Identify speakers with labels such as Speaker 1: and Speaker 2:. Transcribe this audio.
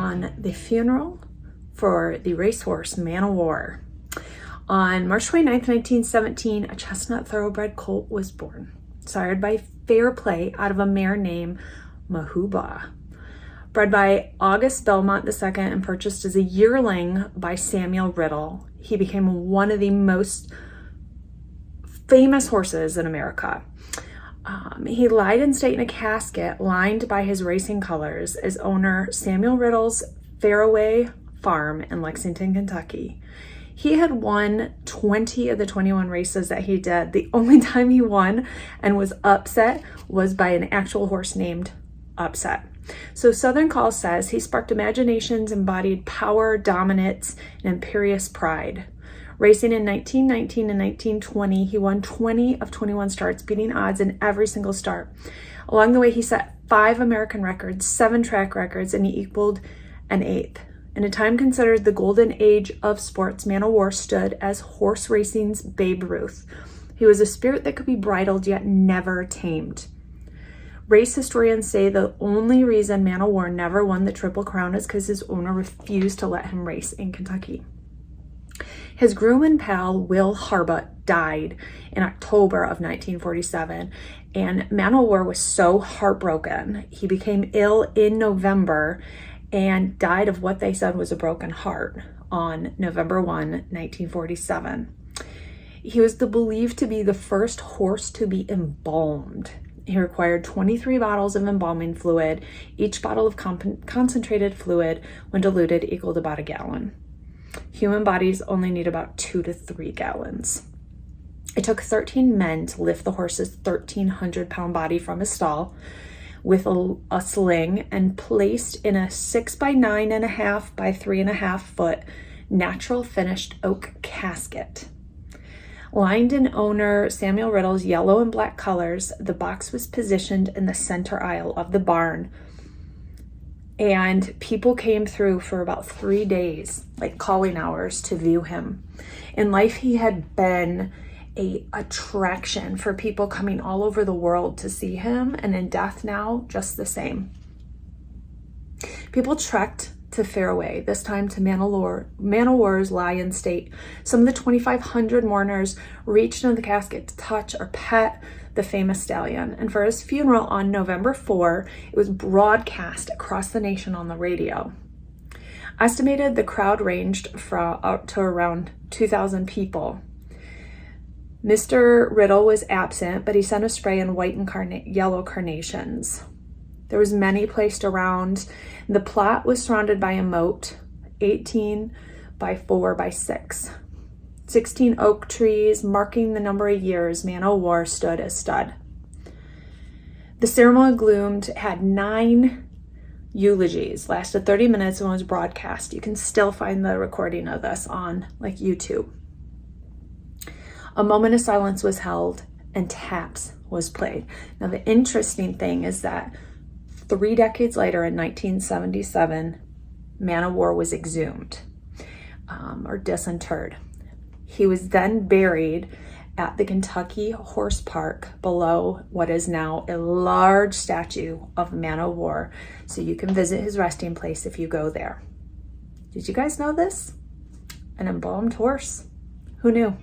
Speaker 1: on the funeral for the racehorse Man o' War. On March 29th, 1917, a chestnut thoroughbred colt was born, sired by Fair Play out of a mare named Mahuba. Bred by August Belmont II and purchased as a yearling by Samuel Riddle, he became one of the most famous horses in America. He lied in state in a casket lined by his racing colors as owner Samuel Riddle's Fairway Farm in Lexington, Kentucky. He had won 20 of the 21 races that he did. The only time he won and was upset was by an actual horse named Upset. So Southern Call says he sparked imaginations, embodied power, dominance, and imperious pride. Racing in 1919 and 1920, he won 20 of 21 starts, beating odds in every single start. Along the way, he set 5 American records, 7 track records, and he equaled an 8th. In a time considered the golden age of sports, Man o' War stood as horse racing's Babe Ruth. He was a spirit that could be bridled yet never tamed. Race historians say the only reason Man o' War never won the Triple Crown is because his owner refused to let him race in Kentucky. His groom and pal, Will Harbut, died in October of 1947, and Man o' War was so heartbroken. He became ill in November and died of what they said was a broken heart on November 1, 1947. He was believed to be the first horse to be embalmed. He required 23 bottles of embalming fluid. Each bottle of concentrated fluid, when diluted, equaled about a gallon. Human bodies only need about 2 to 3 gallons. It took 13 men to lift the horse's 1,300-pound body from his stall with a sling and placed in a 6 by 9.5 by 3.5 foot natural finished oak casket. Lined in owner Samuel Riddle's yellow and black colors, the box was positioned in the center aisle of the barn, and people came through for about 3 days, like calling hours, to view him. In life, he had been an attraction for people coming all over the world to see him, and in death now, just the same. People trekked to Fairway, this time to Man o' War's Lion State. Some of the 2,500 mourners reached into the casket to touch or pet the famous stallion, and for his funeral on November 4, it was broadcast across the nation on the radio. Estimated the crowd ranged out to around 2,000 people. Mr. Riddle was absent, but he sent a spray in white and yellow carnations. There was many placed around. The plot was surrounded by a moat, 18 by 4 by 6. 16 oak trees marking the number of years Man o' War stood as stud. The ceremony had 9 eulogies, lasted 30 minutes, and was broadcast. You can still find the recording of this on YouTube. A moment of silence was held and taps was played. Now, the interesting thing is that 3 decades later, in 1977, Man o' War was exhumed or disinterred. He was then buried at the Kentucky Horse Park below what is now a large statue of Man o' War, so you can visit his resting place if you go there. Did you guys know this? An embalmed horse? Who knew?